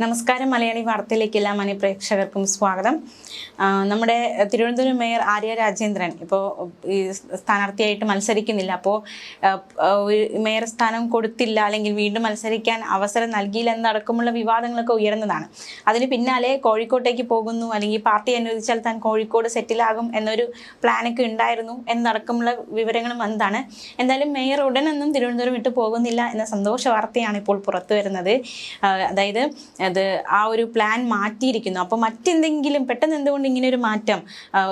നമസ്കാരം. മലയാളി വാർത്തയിലേക്ക് എല്ലാ മാന്യപ്രേക്ഷകർക്കും സ്വാഗതം. നമ്മുടെ തിരുവനന്തപുരം മേയർ ആര്യ രാജേന്ദ്രൻ ഇപ്പോൾ ഈ സ്ഥാനാർത്ഥിയായിട്ട് മത്സരിക്കുന്നില്ല. അപ്പോൾ മേയർ സ്ഥാനം കൊടുത്തില്ല, അല്ലെങ്കിൽ വീണ്ടും മത്സരിക്കാൻ അവസരം നൽകിയില്ല എന്നടക്കമുള്ള വിവാദങ്ങളൊക്കെ ഉയർന്നതാണ്. അതിന് പിന്നാലെ കോഴിക്കോട്ടേക്ക് പോകുന്നു, അല്ലെങ്കിൽ പാർട്ടി അനുവദിച്ചാൽ താൻ കോഴിക്കോട് സെറ്റിലാകും എന്നൊരു പ്ലാനൊക്കെ ഉണ്ടായിരുന്നു എന്നടക്കമുള്ള വിവരങ്ങളും വന്നതാണ്. എന്തായാലും മേയർ ഉടനൊന്നും തിരുവനന്തപുരം വിട്ടു പോകുന്നില്ല എന്ന സന്തോഷ വാർത്തയാണ് ഇപ്പോൾ പുറത്തു വരുന്നത്. അതായത് അത് ആ ഒരു പ്ലാൻ മാറ്റിയിരിക്കുന്നു. അപ്പോൾ മറ്റെന്തെങ്കിലും പെട്ടെന്ന് എന്തുകൊണ്ട് ഇങ്ങനെ ഒരു മാറ്റം?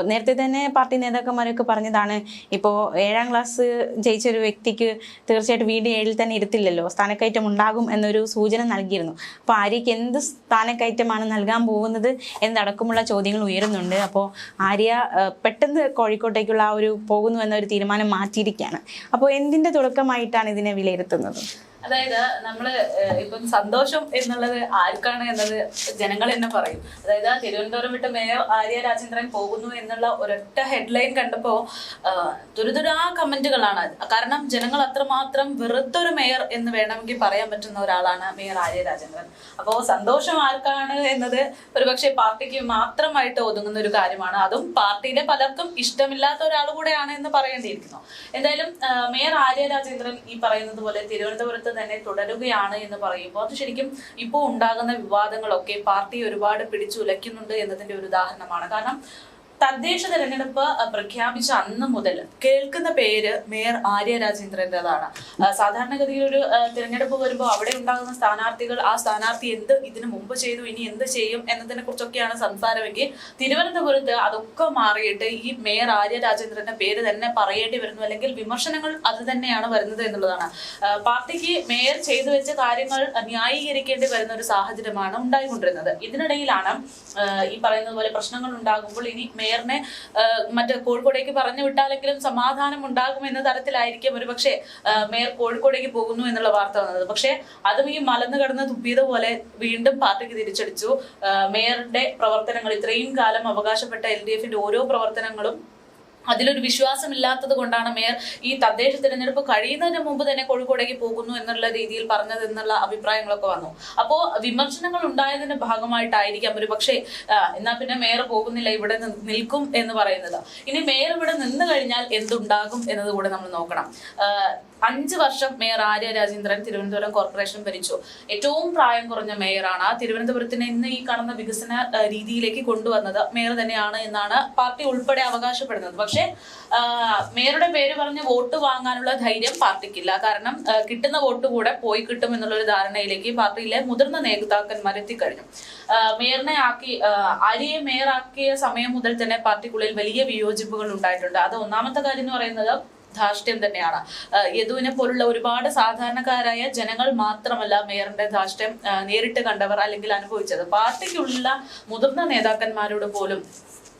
നേരത്തെ തന്നെ പാർട്ടി നേതാക്കന്മാരൊക്കെ പറഞ്ഞതാണ്, ഇപ്പോൾ 7ാം ക്ലാസ് ജയിച്ച ഒരു വ്യക്തിക്ക് തീർച്ചയായിട്ടും വീട് 7-ൽ തന്നെ ഇരുത്തില്ലല്ലോ, സ്ഥാനക്കയറ്റം ഉണ്ടാകും എന്നൊരു സൂചന നൽകിയിരുന്നു. അപ്പോൾ ആര്യയ്ക്ക് എന്ത് സ്ഥാനക്കയറ്റമാണ് നൽകാൻ പോകുന്നത് എന്നടക്കമുള്ള ചോദ്യങ്ങൾ ഉയരുന്നുണ്ട്. അപ്പോൾ ആര്യ പെട്ടെന്ന് കോഴിക്കോട്ടേക്കുള്ള ആ ഒരു പോകുന്നു എന്നൊരു തീരുമാനം മാറ്റിയിരിക്കുകയാണ്. അപ്പോൾ എന്തിൻ്റെ തുടക്കമായിട്ടാണ് ഇതിനെ വിലയിരുത്തുന്നത്? അതായത് നമ്മള് ഇപ്പം സന്തോഷം എന്നുള്ളത് ആർക്കാണ് എന്നത് ജനങ്ങൾ തന്നെ പറയും. അതായത് തിരുവനന്തപുരം വിട്ട് മേയർ ആര്യ രാജേന്ദ്രൻ പോകുന്നു എന്നുള്ള ഒരൊറ്റ ഹെഡ്ലൈൻ കണ്ടപ്പോ തുരുതുരാ കമന്റുകളാണ്. കാരണം ജനങ്ങൾ അത്രമാത്രം വെറുത്തൊരു മേയർ എന്ന് വേണമെങ്കിൽ പറയാൻ പറ്റുന്ന ഒരാളാണ് മേയർ ആര്യ രാജേന്ദ്രൻ. അപ്പോൾ സന്തോഷം ആർക്കാണ് എന്നത് ഒരുപക്ഷെ പാർട്ടിക്ക് മാത്രമായിട്ട് ഒതുങ്ങുന്ന ഒരു കാര്യമാണ്. അതും പാർട്ടിയിലെ പലർക്കും ഇഷ്ടമില്ലാത്ത ഒരാൾ കൂടെയാണ് എന്ന് പറയേണ്ടിയിരിക്കുന്നു. എന്തായാലും മേയർ ആര്യ രാജേന്ദ്രൻ ഈ പറയുന്നത് പോലെ തിരുവനന്തപുരത്ത് തന്നെ തുടരുകയാണ് എന്ന് പറയുമ്പോൾ അത് ശരിക്കും ഇപ്പോൾ ഉണ്ടാകുന്ന വിവാദങ്ങളൊക്കെ പാർട്ടി ഒരുപാട് പിടിച്ചുലയ്ക്കുന്നുണ്ട് എന്നതിന്റെ ഒരു ഉദാഹരണമാണ്. കാരണം തദ്ദേശ തെരഞ്ഞെടുപ്പ് പ്രഖ്യാപിച്ച അന്ന് മുതൽ കേൾക്കുന്ന പേര് മേയർ ആര്യ രാജേന്ദ്രൻ്റെതാണ്. സാധാരണഗതിയിൽ ഒരു തിരഞ്ഞെടുപ്പ് വരുമ്പോൾ അവിടെ ഉണ്ടാകുന്ന സ്ഥാനാർത്ഥികൾ ആ സ്ഥാനാർത്ഥി എന്ത് ഇതിനു മുമ്പ് ചെയ്തു, ഇനി എന്ത് ചെയ്യും എന്നതിനെ കുറിച്ചൊക്കെയാണ് സംസാരമെങ്കിൽ തിരുവനന്തപുരത്ത് അതൊക്കെ മാറിയിട്ട് ഈ മേയർ ആര്യ രാജേന്ദ്രന്റെ പേര് തന്നെ പറയേണ്ടി വരുന്നു, അല്ലെങ്കിൽ വിമർശനങ്ങൾ അത് തന്നെയാണ് വരുന്നത് എന്നുള്ളതാണ്. പാർട്ടിക്ക് മേയർ ചെയ്തു വെച്ച കാര്യങ്ങൾ ന്യായീകരിക്കേണ്ടി വരുന്ന ഒരു സാഹചര്യമാണ് ഉണ്ടായിക്കൊണ്ടിരുന്നത്. ഇതിനിടയിലാണ് ഈ പറയുന്നത് പോലെ പ്രശ്നങ്ങൾ ഉണ്ടാകുമ്പോൾ ഇനി മേയറിനെ കോഴിക്കോടേക്ക് പറഞ്ഞു വിട്ടാലെങ്കിലും സമാധാനം ഉണ്ടാകും എന്ന തരത്തിലായിരിക്കും ഒരുപക്ഷെ മേയർ കോഴിക്കോടേക്ക് പോകുന്നു എന്നുള്ള വാർത്ത വന്നത്. പക്ഷെ അതും ഈ മലന്ന് കടന്ന് തുപ്പിയത് പോലെ വീണ്ടും പാർട്ടിക്ക് തിരിച്ചടിച്ചു. മേയറുടെ പ്രവർത്തനങ്ങൾ, ഇത്രയും കാലം അവകാശപ്പെട്ട LDFന്റെ ഓരോ പ്രവർത്തനങ്ങളും അതിലൊരു വിശ്വാസമില്ലാത്തത് കൊണ്ടാണ് മേയർ ഈ തദ്ദേശ തിരഞ്ഞെടുപ്പ് കഴിയുന്നതിന് മുമ്പ് തന്നെ കോഴിക്കോടേക്ക് പോകുന്നു എന്നുള്ള രീതിയിൽ പറഞ്ഞത് എന്നുള്ള അഭിപ്രായങ്ങളൊക്കെ വന്നു. അപ്പോൾ വിമർശനങ്ങൾ ഉണ്ടായതിന്റെ ഭാഗമായിട്ടായിരിക്കാം ഒരു പക്ഷേ എന്നാ പിന്നെ മേയർ പോകുന്നില്ല, ഇവിടെ നിൽക്കും എന്ന് പറയുന്നത്. ഇനി മേയർ ഇവിടെ നിന്ന് കഴിഞ്ഞാൽ എന്തുണ്ടാകും എന്നത് കൂടെ നമ്മൾ നോക്കണം. 5 വർഷം മേയർ ആര്യ രാജേന്ദ്രൻ തിരുവനന്തപുരം കോർപ്പറേഷൻ ഭരിച്ചു. ഏറ്റവും പ്രായം കുറഞ്ഞ മേയറാണ്. തിരുവനന്തപുരത്തിന് ഇന്ന് ഈ കാണുന്ന വികസന രീതിയിലേക്ക് കൊണ്ടുവന്നത് മേയർ തന്നെയാണ് എന്നാണ് പാർട്ടി ഉൾപ്പെടെ അവകാശപ്പെടുന്നത്. പക്ഷെ മേയറുടെ പേര് പറഞ്ഞ് വോട്ട് വാങ്ങാനുള്ള ധൈര്യം പാർട്ടിക്കില്ല. കാരണം കിട്ടുന്ന വോട്ട് കൂടെ പോയി കിട്ടും എന്നുള്ള ഒരു ധാരണയിലേക്ക് പാർട്ടിയിലെ മുതിർന്ന നേതാക്കന്മാർ എത്തിക്കഴിഞ്ഞു. ആര്യയെ മേയറാക്കിയ സമയം മുതൽ തന്നെ പാർട്ടിക്കുള്ളിൽ വലിയ വിയോജിപ്പുകൾ ഉണ്ടായിട്ടുണ്ട്. അത് ഒന്നാമത്തെ കാര്യം എന്ന് പറയുന്നത് ധാർഷ്ട്യം തന്നെയാണ്. യദുവിനെ പോലുള്ള ഒരുപാട് സാധാരണക്കാരായ ജനങ്ങൾ മാത്രമല്ല മേയറിന്റെ ധാർഷ്ട്യം നേരിട്ട് കണ്ടവർ അല്ലെങ്കിൽ അനുഭവിച്ചത്. പാർട്ടിക്കുള്ള മുതിർന്ന നേതാക്കന്മാരോട് പോലും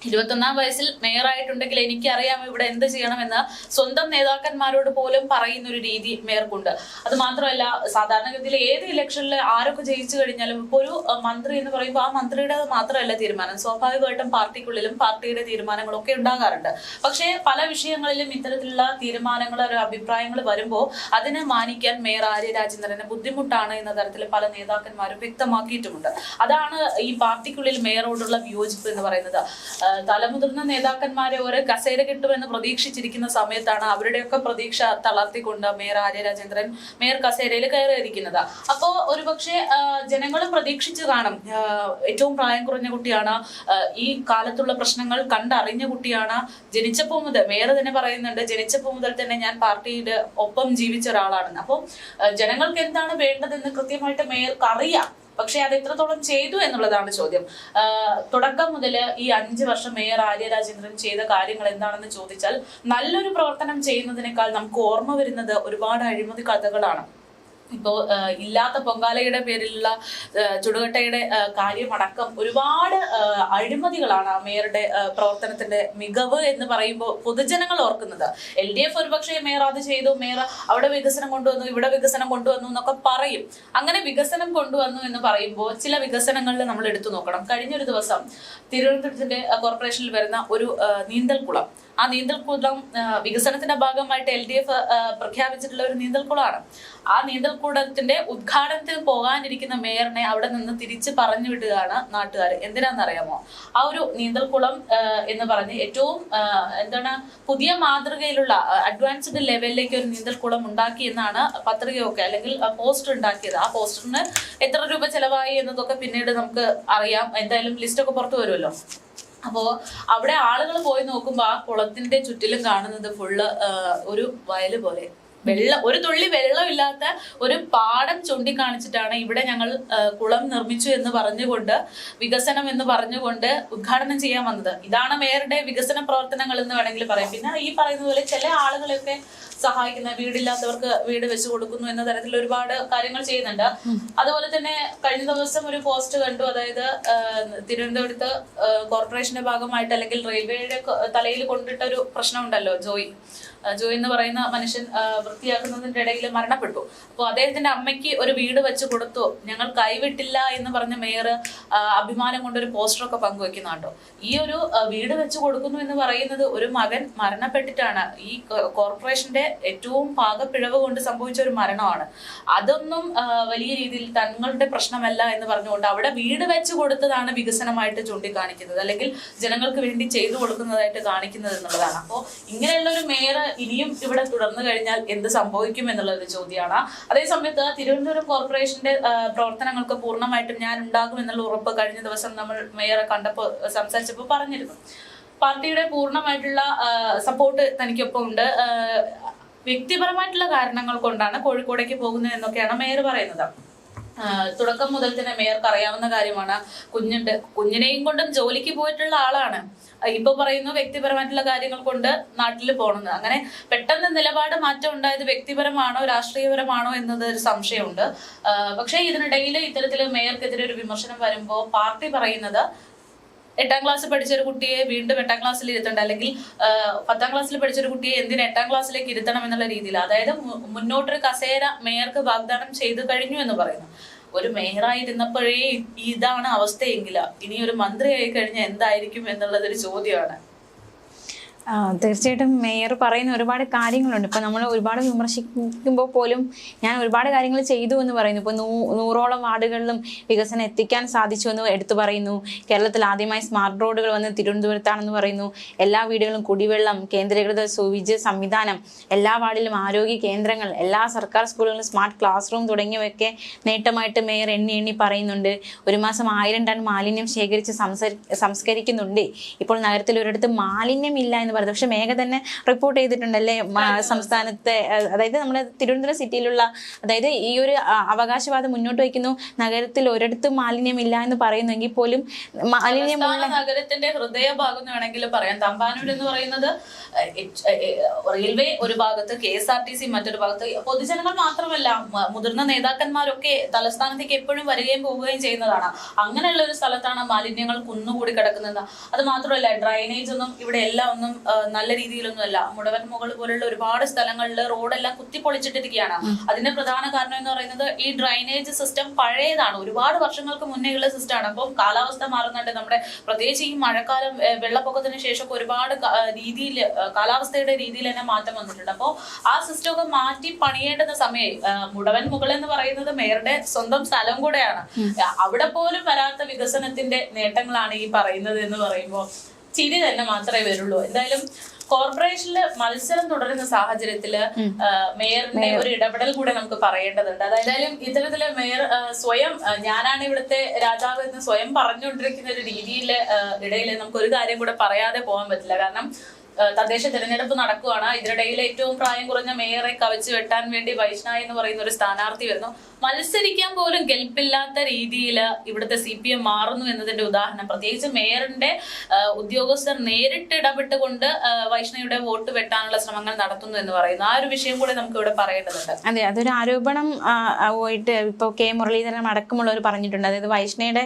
21ാം വയസ്സിൽ മേയറായിട്ടുണ്ടെങ്കിൽ എനിക്കറിയാം ഇവിടെ എന്ത് ചെയ്യണമെന്ന് സ്വന്തം നേതാക്കന്മാരോട് പോലും പറയുന്ന ഒരു രീതി മേയർക്കുണ്ട്. അത് മാത്രമല്ല, സാധാരണഗതിയിൽ ഏത് ഇലക്ഷനിൽ ആരൊക്കെ ജയിച്ചു കഴിഞ്ഞാലും ഇപ്പോൾ ഒരു മന്ത്രി എന്ന് പറയുമ്പോൾ ആ മന്ത്രിയുടെ മാത്രമല്ല തീരുമാനം, സ്വാഭാവികമായിട്ടും പാർട്ടിക്കുള്ളിലും പാർട്ടിയുടെ തീരുമാനങ്ങളൊക്കെ ഉണ്ടാകാറുണ്ട്. പക്ഷേ പല വിഷയങ്ങളിലും ഇത്തരത്തിലുള്ള തീരുമാനങ്ങൾ, അഭിപ്രായങ്ങൾ വരുമ്പോൾ അതിനെ മാനിക്കാൻ മേയർ ആര്യ രാജേന്ദ്രന് ബുദ്ധിമുട്ടാണ് എന്ന തരത്തിൽ പല നേതാക്കന്മാരും വ്യക്തമാക്കിയിട്ടുമുണ്ട്. അതാണ് ഈ പാർട്ടിക്കുള്ളിൽ മേയറോടുള്ള വിയോജിപ്പ് എന്ന് പറയുന്നത്. തലമുതിർന്ന നേതാക്കന്മാരെ ഒരു കസേര കിട്ടുമെന്ന് പ്രതീക്ഷിച്ചിരിക്കുന്ന സമയത്താണ് അവരുടെയൊക്കെ പ്രതീക്ഷ തളർത്തിക്കൊണ്ട് മേയർ ആര്യ രാജേന്ദ്രൻ മേയർ കസേരയിൽ കയറിയിരിക്കുന്നത്. അപ്പോ ഒരുപക്ഷെ ജനങ്ങളും പ്രതീക്ഷിച്ചു കാണും, ഏറ്റവും പ്രായം കുറഞ്ഞ കുട്ടിയാണ്, ഈ കാലത്തുള്ള പ്രശ്നങ്ങൾ കണ്ടറിഞ്ഞ കുട്ടിയാണ്, ജനിച്ചപ്പോൾ മുതൽ മേയർ തന്നെ പറയുന്നുണ്ട്, ജനിച്ചപ്പോൾ മുതൽ തന്നെ ഞാൻ പാർട്ടിയുടെ ഒപ്പം ജീവിച്ച ഒരാളാണെന്ന്. അപ്പോൾ ജനങ്ങൾക്ക് എന്താണ് വേണ്ടതെന്ന് കൃത്യമായിട്ട് മേയർക്ക് അറിയാം. പക്ഷെ അത് എത്രത്തോളം ചെയ്തു എന്നുള്ളതാണ് ചോദ്യം. തുടക്കം മുതൽ ഈ 5 വർഷം മേയർ ആര്യ രാജേന്ദ്രൻ ചെയ്ത കാര്യങ്ങൾ എന്താണെന്ന് ചോദിച്ചാൽ, നല്ലൊരു പ്രവർത്തനം ചെയ്യുന്നതിനേക്കാൾ നമുക്ക് ഓർമ്മ വരുന്നത് ഒരുപാട് അഴിമതി കഥകളാണ്. ഇപ്പോ ഇല്ലാത്ത പൊങ്കാലയുടെ പേരിലുള്ള ചുടുകട്ടയുടെ കാര്യമടക്കം ഒരുപാട് അഴിമതികളാണ് മേയറുടെ പ്രവർത്തനത്തിന്റെ മികവ് എന്ന് പറയുമ്പോൾ പൊതുജനങ്ങൾ ഓർക്കുന്നത്. LDF ഒരുപക്ഷെ മേയർ അത് ചെയ്തു, മേയർ അവിടെ വികസനം കൊണ്ടുവന്നു, ഇവിടെ വികസനം കൊണ്ടുവന്നു എന്നൊക്കെ പറയും. അങ്ങനെ വികസനം കൊണ്ടുവന്നു എന്ന് പറയുമ്പോൾ ചില വികസനങ്ങളിൽ നമ്മൾ എടുത്തു നോക്കണം. കഴിഞ്ഞൊരു ദിവസം തിരുവനന്തപുരത്തിന്റെ കോർപ്പറേഷനിൽ വരുന്ന ഒരു നീന്തൽക്കുളം, ആ നീന്തൽക്കുളം വികസനത്തിന്റെ ഭാഗമായിട്ട് LDF പ്രഖ്യാപിച്ചിട്ടുള്ള ഒരു നീന്തൽക്കുളമാണ്. ആ നീന്തൽക്കുളത്തിന്റെ ഉദ്ഘാടനത്തിന് പോകാനിരിക്കുന്ന മേയറിനെ അവിടെ നിന്ന് തിരിച്ച് പറഞ്ഞു വിടുകയാണ് നാട്ടുകാർ. എന്തിനാണെന്നറിയാമോ? ആ ഒരു നീന്തൽക്കുളം എന്ന് പറഞ്ഞ് ഏറ്റവും പുതിയ മാതൃകയിലുള്ള അഡ്വാൻസ്ഡ് ലെവലിലേക്ക് ഒരു നീന്തൽക്കുളം ഉണ്ടാക്കി എന്നാണ് പത്രികയൊക്കെ അല്ലെങ്കിൽ പോസ്റ്റർ ഉണ്ടാക്കിയത്. ആ പോസ്റ്ററിന് എത്ര രൂപ ചെലവായി എന്നതൊക്കെ പിന്നീട് നമുക്ക് അറിയാം. എന്തായാലും ലിസ്റ്റൊക്കെ പുറത്തു വരുമല്ലോ. അപ്പോ അവിടെ ആളുകൾ പോയി നോക്കുമ്പോൾ ആ കുളത്തിന്റെ ചുറ്റിലും കാണുന്നത് ഫുള്ള് ഒരു വയല് പോലെ, ഒരു തുള്ളി വെള്ളമില്ലാത്ത ഒരു പാടം ചൂണ്ടിക്കാണിച്ചിട്ടാണ് ഇവിടെ ഞങ്ങൾ കുളം നിർമ്മിച്ചു എന്ന് പറഞ്ഞുകൊണ്ട്, വികസനം എന്ന് പറഞ്ഞുകൊണ്ട് ഉദ്ഘാടനം ചെയ്യാൻ വന്നത്. ഇതാണ് മേയറുടെ വികസന പ്രവർത്തനങ്ങൾ എന്ന് വേണമെങ്കിൽ പറയാം. പിന്നെ ഈ പറയുന്ന പോലെ ചില ആളുകളൊക്കെ സഹായിക്കുന്ന, വീടില്ലാത്തവർക്ക് വീട് വെച്ച് കൊടുക്കുന്നു എന്ന തരത്തിൽ ഒരുപാട് കാര്യങ്ങൾ ചെയ്യുന്നുണ്ട്. അതുപോലെ തന്നെ കഴിഞ്ഞ ദിവസം ഒരു പോസ്റ്റ് കണ്ടു. അതായത് തിരുവനന്തപുരത്ത് കോർപ്പറേഷന്റെ ഭാഗമായിട്ട് അല്ലെങ്കിൽ റെയിൽവേയുടെ തലയിൽ കൊണ്ടിട്ട ഒരു പ്രശ്നമുണ്ടല്ലോ. ജോയ് എന്ന് പറയുന്ന മനുഷ്യൻ വൃത്തിയാക്കുന്നതിന്റെ ഇടയിൽ മരണപ്പെട്ടു. അപ്പോൾ അദ്ദേഹത്തിന്റെ അമ്മയ്ക്ക് ഒരു വീട് വെച്ച് കൊടുത്തു, ഞങ്ങൾ കൈവിട്ടില്ല എന്ന് പറഞ്ഞ മേയർ അഭിമാനം കൊണ്ടൊരു പോസ്റ്ററൊക്കെ പങ്കുവെക്കുന്നുണ്ടോ. ഈ ഒരു വീട് വെച്ച് കൊടുക്കുന്നു എന്ന് പറയുന്നത് ഒരു മകൻ മരണപ്പെട്ടിട്ടാണ്. ഈ കോർപ്പറേഷന്റെ ഏറ്റവും പാകപ്പിഴവ് കൊണ്ട് സംഭവിച്ച ഒരു മരണമാണ്. അതൊന്നും വലിയ രീതിയിൽ തങ്ങളുടെ പ്രശ്നമല്ല എന്ന് പറഞ്ഞുകൊണ്ട് അവിടെ വീട് വെച്ച് കൊടുത്തതാണ് വികസനമായിട്ട് ചൂണ്ടിക്കാണിക്കുന്നത്, അല്ലെങ്കിൽ ജനങ്ങൾക്ക് വേണ്ടി ചെയ്തു കൊടുക്കുന്നതായിട്ട് കാണിക്കുന്നത് എന്നുള്ളതാണ്. അപ്പോൾ ഇങ്ങനെയുള്ള ഒരു മേയർ ഇനിയും ഇവിടെ തുടർന്നു കഴിഞ്ഞാൽ എന്ത് സംഭവിക്കും എന്നുള്ളൊരു ചോദ്യമാണ്. അതേസമയത്ത് തിരുവനന്തപുരം കോർപ്പറേഷന്റെ പ്രവർത്തനങ്ങൾക്ക് പൂർണ്ണമായിട്ടും ഞാൻ ഉണ്ടാകും എന്നുള്ള ഉറപ്പ് കഴിഞ്ഞ ദിവസം നമ്മൾ മേയറെ കണ്ടപ്പോൾ സംസാരിച്ചപ്പോൾ പറഞ്ഞിരുന്നു. പാർട്ടിയുടെ പൂർണ്ണമായിട്ടുള്ള സപ്പോർട്ട് തനിക്കൊപ്പം ഉണ്ട്. വ്യക്തിപരമായിട്ടുള്ള കാരണങ്ങൾ കൊണ്ടാണ് കോഴിക്കോടേക്ക് പോകുന്നത് എന്നൊക്കെയാണ് മേയർ പറയുന്നത്. തുടക്കം മുതൽ തന്നെ മേയർക്ക് അറിയാവുന്ന കാര്യമാണ്. കുഞ്ഞിനെയും കൊണ്ടും ജോലിക്ക് പോയിട്ടുള്ള ആളാണ്. ഇപ്പൊ പറയുന്നു വ്യക്തിപരമായിട്ടുള്ള കാര്യങ്ങൾ കൊണ്ട് നാട്ടിൽ പോകണമെന്ന്. അങ്ങനെ പെട്ടെന്ന് നിലപാട് മാറ്റം ഉണ്ടായത് വ്യക്തിപരമാണോ രാഷ്ട്രീയപരമാണോ എന്നത് ഒരു സംശയമുണ്ട്. പക്ഷേ ഇതിനിടയിൽ ഇത്തരത്തില് മേയർക്കെതിരെ ഒരു വിമർശനം വരുമ്പോൾ പാർട്ടി പറയുന്നത് 8ാം ക്ലാസ് പഠിച്ചൊരു കുട്ടിയെ വീണ്ടും 8ാം ക്ലാസ്സിൽ ഇരുത്തണ്ട, അല്ലെങ്കിൽ 10ാം ക്ലാസ്സിൽ പഠിച്ചൊരു കുട്ടിയെ എന്തിന് 8ാം ക്ലാസ്സിലേക്ക് ഇരുത്തണം എന്നുള്ള രീതിയിൽ, അതായത് മുന്നോട്ടൊരു കസേര മേയർക്ക് വാഗ്ദാനം ചെയ്തു കഴിഞ്ഞു എന്ന് പറയുന്നു. ഒരു മേയറായിരുന്നപ്പോഴേ ഇതാണ് അവസ്ഥയെങ്കിൽ ഇനി ഒരു മന്ത്രിയായി കഴിഞ്ഞാൽ എന്തായിരിക്കും എന്നുള്ളതൊരു ചോദ്യമാണ്. തീർച്ചയായിട്ടും മേയർ പറയുന്ന ഒരുപാട് കാര്യങ്ങളുണ്ട്. ഇപ്പം നമ്മൾ ഒരുപാട് വിമർശിക്കുമ്പോൾ പോലും ഞാൻ ഒരുപാട് കാര്യങ്ങൾ ചെയ്തു എന്ന് പറയുന്നു. ഇപ്പോൾ 100ഓളം വാർഡുകളിലും വികസനം എത്തിക്കാൻ സാധിച്ചു എന്ന് എടുത്തു പറയുന്നു. കേരളത്തിൽ ആദ്യമായി സ്മാർട്ട് റോഡുകൾ വന്ന് തിരുവനന്തപുരത്താണെന്ന് പറയുന്നു. എല്ലാ വീടുകളും കുടിവെള്ളം, കേന്ദ്രീകൃത സുവിദ്യ സംവിധാനം, എല്ലാ വാർഡിലും ആരോഗ്യ കേന്ദ്രങ്ങൾ, എല്ലാ സർക്കാർ സ്കൂളുകളിലും സ്മാർട്ട് ക്ലാസ് റൂം തുടങ്ങിയവയൊക്കെ നേട്ടമായിട്ട് മേയർ എണ്ണി പറയുന്നുണ്ട്. ഒരു മാസം 1000 ടൺ മാലിന്യം ശേഖരിച്ച് സംസ്കരിക്കുന്നുണ്ട്. ഇപ്പോൾ നഗരത്തിൽ ഒരിടത്ത് മാലിന്യമില്ല എന്ന് പറയുന്നത്. പക്ഷെ മേഘ തന്നെ റിപ്പോർട്ട് ചെയ്തിട്ടുണ്ടല്ലേ സംസ്ഥാനത്തെ, അതായത് നമ്മുടെ തിരുവനന്തപുരം സിറ്റിയിലുള്ള, അതായത് ഈ ഒരു അവകാശവാദം മുന്നോട്ട് വയ്ക്കുന്നു. നഗരത്തിൽ ഒരിടത്തും മാലിന്യമില്ല എന്ന് പറയുന്നെങ്കിൽ പോലും മാലിന്യമുള്ള നഗരത്തിന്റെ ഹൃദയഭാഗം എന്ന് വേണമെങ്കിൽ പറയാം. തമ്പാനൂർ എന്ന് പറയുന്നത് റെയിൽവേ ഒരു ഭാഗത്ത്, KSRTC മറ്റൊരു ഭാഗത്ത്. പൊതുജനങ്ങൾ മാത്രമല്ല, മുതിർന്ന നേതാക്കന്മാരൊക്കെ തലസ്ഥാനത്തേക്ക് എപ്പോഴും വരികയും പോവുകയും ചെയ്യുന്നതാണ്. അങ്ങനെയുള്ള ഒരു സ്ഥലത്താണ് മാലിന്യങ്ങൾ കുന്നുകൂടി കിടക്കുന്നത്. അത് മാത്രമല്ല, ഡ്രൈനേജ് ഒന്നും ഇവിടെ എല്ലാം ഒന്നും നല്ല രീതിയിലൊന്നുമല്ല. മുടവൻ മുകൾ പോലുള്ള ഒരുപാട് സ്ഥലങ്ങളിൽ റോഡെല്ലാം കുത്തിപ്പൊളിച്ചിട്ടിരിക്കുകയാണ്. അതിന്റെ പ്രധാന കാരണം എന്ന് പറയുന്നത് ഈ ഡ്രൈനേജ് സിസ്റ്റം പഴയതാണ്, ഒരുപാട് വർഷങ്ങൾക്ക് മുന്നേയുള്ള സിസ്റ്റമാണ്. അപ്പം കാലാവസ്ഥ മാറുന്നുണ്ട്. നമ്മുടെ പ്രത്യേകിച്ച് ഈ മഴക്കാലം, വെള്ളപ്പൊക്കത്തിന് ശേഷം ഒരുപാട് രീതിയിൽ കാലാവസ്ഥയുടെ രീതിയിൽ തന്നെ മാറ്റം വന്നിട്ടുണ്ട്. അപ്പോൾ ആ സിസ്റ്റം ഒക്കെ മാറ്റി പണിയേണ്ടുന്ന സമയം, മുടവൻ മുകൾ എന്ന് പറയുന്നത് മേയറുടെ സ്വന്തം സ്ഥലം കൂടെയാണ്. അവിടെ പോലും വരാത്ത വികസനത്തിന്റെ നേട്ടങ്ങളാണ് ഈ പറയുന്നത് എന്ന് പറയുമ്പോൾ ചിരി തന്നെ മാത്രമേ വരുള്ളൂ. എന്തായാലും കോർപ്പറേഷനിൽ മത്സരം തുടരുന്ന സാഹചര്യത്തില് മേയറിന്റെ ഒരു ഇടപെടൽ കൂടെ നമുക്ക് പറയേണ്ടതുണ്ട്. അതായത് ഇത്തരത്തില് മേയർ സ്വയം ഞാനാണ് ഇവിടുത്തെ രാജാവ് എന്ന് സ്വയം പറഞ്ഞുകൊണ്ടിരിക്കുന്ന ഒരു രീതിയില് ഇടയിൽ നമുക്ക് ഒരു കാര്യം കൂടെ പറയാതെ പോകാൻ പറ്റില്ല. കാരണം തദ്ദേശ തെരഞ്ഞെടുപ്പ് നടക്കുകയാണ്. ഇതിനിടയിൽ ഏറ്റവും പ്രായം കുറഞ്ഞ മേയറെ കവച്ചു വെട്ടാൻ വേണ്ടി വൈഷ്ണായി എന്ന് പറയുന്ന ഒരു സ്ഥാനാർത്ഥി വരുന്നു. മത്സരിക്കാൻ പോലും കെൽപ്പില്ലാത്ത രീതിയിൽ ഇവിടുത്തെ CPM മാറുന്നു എന്നതിന്റെ ഉദാഹരണം. പ്രത്യേകിച്ച് മേയറിന്റെ ഉദ്യോഗസ്ഥർ നേരിട്ട് ഇടപെട്ടുകൊണ്ട് വൈഷ്ണയുടെ വോട്ട് വെട്ടാനുള്ള ശ്രമങ്ങൾ നടത്തുന്നു എന്ന് പറയുന്നു. ആ ഒരു വിഷയം കൂടെ നമുക്ക് ഇവിടെ പറയേണ്ടതുണ്ട്. അതെ, അതൊരു ആരോപണം പോയിട്ട് ഇപ്പോൾ K മുരളീധരൻ അടക്കമുള്ളവർ പറഞ്ഞിട്ടുണ്ട്. അതായത് വൈഷ്ണയുടെ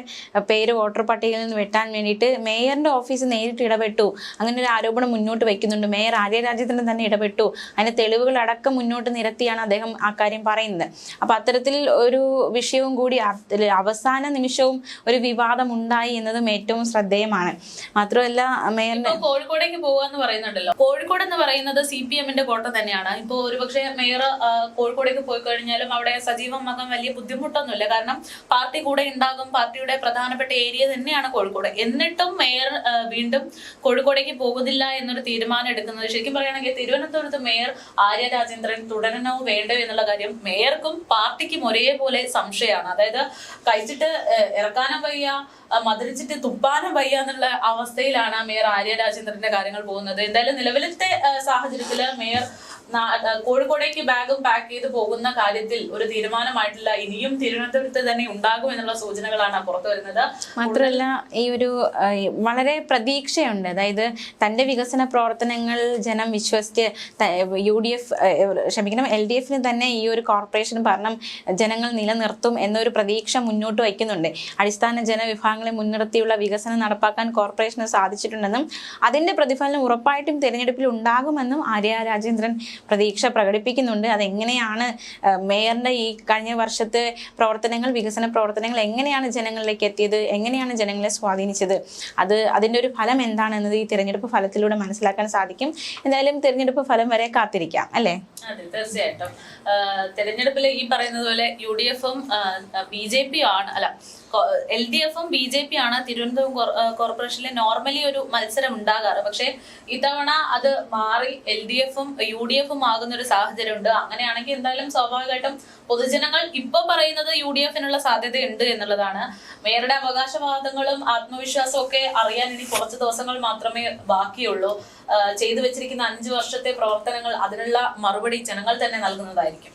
പേര് വോട്ടർ പട്ടികയിൽ നിന്ന് വെട്ടാൻ വേണ്ടിയിട്ട് മേയറിന്റെ ഓഫീസ് നേരിട്ട് ഇടപെട്ടു, അങ്ങനെ ഒരു ആരോപണം മുന്നോട്ട് മുന്നോട്ട് വയ്ക്കുന്നുണ്ട്. മേയർ ആര്യ രാജേന്ദ്രൻ തന്നെ ഇടപെട്ടു, അതിന്റെ തെളിവുകളടക്കം മുന്നോട്ട് നിരത്തിയാണ് അദ്ദേഹം ആ കാര്യം പറയുന്നത്. അപ്പൊ അത്തരത്തിൽ ഒരു വിഷയവും കൂടി അവസാന നിമിഷവും ഒരു വിവാദം ഉണ്ടായി എന്നതും ഏറ്റവും ശ്രദ്ധേയമാണ്. മാത്രമല്ല മേയറിന്റെ കോഴിക്കോടേക്ക് പോവാന്ന് പറയുന്നുണ്ടല്ലോ. കോഴിക്കോട് എന്ന് പറയുന്നത് CPM-ന്റെ കോട്ട തന്നെയാണ്. ഇപ്പൊ ഒരുപക്ഷെ മേയർ കോഴിക്കോടേക്ക് പോയി കഴിഞ്ഞാലും അവിടെ സജീവമാകാൻ വലിയ ബുദ്ധിമുട്ടൊന്നുമില്ല. കാരണം പാർട്ടി കൂടെ ഉണ്ടാകും, പാർട്ടിയുടെ പ്രധാനപ്പെട്ട ഏരിയ തന്നെയാണ് കോഴിക്കോട്. എന്നിട്ടും മേയർ വീണ്ടും കോഴിക്കോടേക്ക് പോകുന്നില്ല എന്നൊരു തീരുമാനം എടുക്കുന്നത് ശരിക്കും പറയുകയാണെങ്കിൽ തിരുവനന്തപുരത്ത് മേയർ ആര്യ രാജേന്ദ്രൻ തുടരണോ വേണ്ടോ എന്നുള്ള കാര്യം മേയർക്കും പാർട്ടിക്കും ഒരേപോലെ സംശയമാണ്. അതായത് കഴിച്ചിട്ട് ഇറക്കാനും വയ്യ, മധുരിച്ചിട്ട് തുപ്പാനും വയ്യ എന്നുള്ള അവസ്ഥയിലാണ് മേയർ ആര്യ രാജേന്ദ്രന്റെ കാര്യങ്ങൾ പോകുന്നത്. എന്തായാലും നിലവിലത്തെ സാഹചര്യത്തില് മേയർ കോഴിക്കോടേക്ക് ബാഗും പാക്ക് ചെയ്ത് പോകുന്ന കാര്യത്തിൽ ഒരു തീരുമാനമായിട്ടില്ല. ഇനിയും തിരുവനന്തപുരത്ത് തന്നെ ഉണ്ടാകും എന്നുള്ള സൂചനകളാണ് പുറത്തു വരുന്നത്. മാത്രമല്ല ഈ ഒരു വളരെ പ്രതീക്ഷയുണ്ട്. അതായത് തന്റെ വികസന പ്രവർത്തനങ്ങൾ ജനം വിശ്വസിച്ച് LDF തന്നെ ഈ ഒരു കോർപ്പറേഷൻ ഭരണം ജനങ്ങൾ നിലനിർത്തും എന്നൊരു പ്രതീക്ഷ മുന്നോട്ട് വയ്ക്കുന്നുണ്ട്. അടിസ്ഥാന ജനവിഭാഗങ്ങളെ മുൻനിർത്തിയുള്ള വികസനം നടപ്പാക്കാൻ കോർപ്പറേഷന് സാധിച്ചിട്ടുണ്ടെന്നും അതിന്റെ പ്രതിഫലനം ഉറപ്പായിട്ടും തിരഞ്ഞെടുപ്പിൽ ഉണ്ടാകുമെന്നും ആര്യ രാജേന്ദ്രൻ പ്രതീക്ഷ പ്രകടിപ്പിക്കുന്നുണ്ട്. അതെങ്ങനെയാണ് മേയറിന്റെ ഈ കഴിഞ്ഞ വർഷത്തെ പ്രവർത്തനങ്ങൾ, വികസന പ്രവർത്തനങ്ങൾ എങ്ങനെയാണ് ജനങ്ങളിലേക്ക് എത്തിയത്, എങ്ങനെയാണ് ജനങ്ങളെ സ്വാധീനിച്ചത്, അതിന്റെ ഒരു ഫലം എന്താണെന്നത് ഈ തിരഞ്ഞെടുപ്പ് ഫലത്തിലൂടെ മനസ്സിലാക്കാൻ സാധിക്കും. എന്തായാലും തിരഞ്ഞെടുപ്പ് ഫലം വരെ കാത്തിരിക്കാം, അല്ലേ? അതെ, തീർച്ചയായിട്ടും. തെരഞ്ഞെടുപ്പിൽ ഈ പറയുന്നത് പോലെ UDF-ഉം BJP ആണ്, അല്ല LDF-ഉം BJP ആണ് തിരുവനന്തപുരം കോർപ്പറേഷനിൽ നോർമലി ഒരു മത്സരം ഉണ്ടാകാറ്. പക്ഷെ ഇത്തവണ അത് മാറി LDF-ഉം UDF-ഉം ആകുന്ന ഒരു സാഹചര്യം ഉണ്ട്. അങ്ങനെയാണെങ്കിൽ എന്തായാലും സ്വാഭാവികമായിട്ടും പൊതുജനങ്ങൾ ഇപ്പൊ പറയുന്നത് UDF-നുള്ള സാധ്യതയുണ്ട് എന്നുള്ളതാണ്. മേയറുടെ അവകാശവാദങ്ങളും ആത്മവിശ്വാസവും ഒക്കെ അറിയാൻ ഇനി കുറച്ച് ദിവസങ്ങൾ മാത്രമേ ബാക്കിയുള്ളൂ. ചെയ്തു വെച്ചിരിക്കുന്ന 5 വർഷത്തെ പ്രവർത്തനങ്ങൾ, അതിനുള്ള മറുപടി ജനങ്ങൾ തന്നെ നൽകുന്നതായിരിക്കും.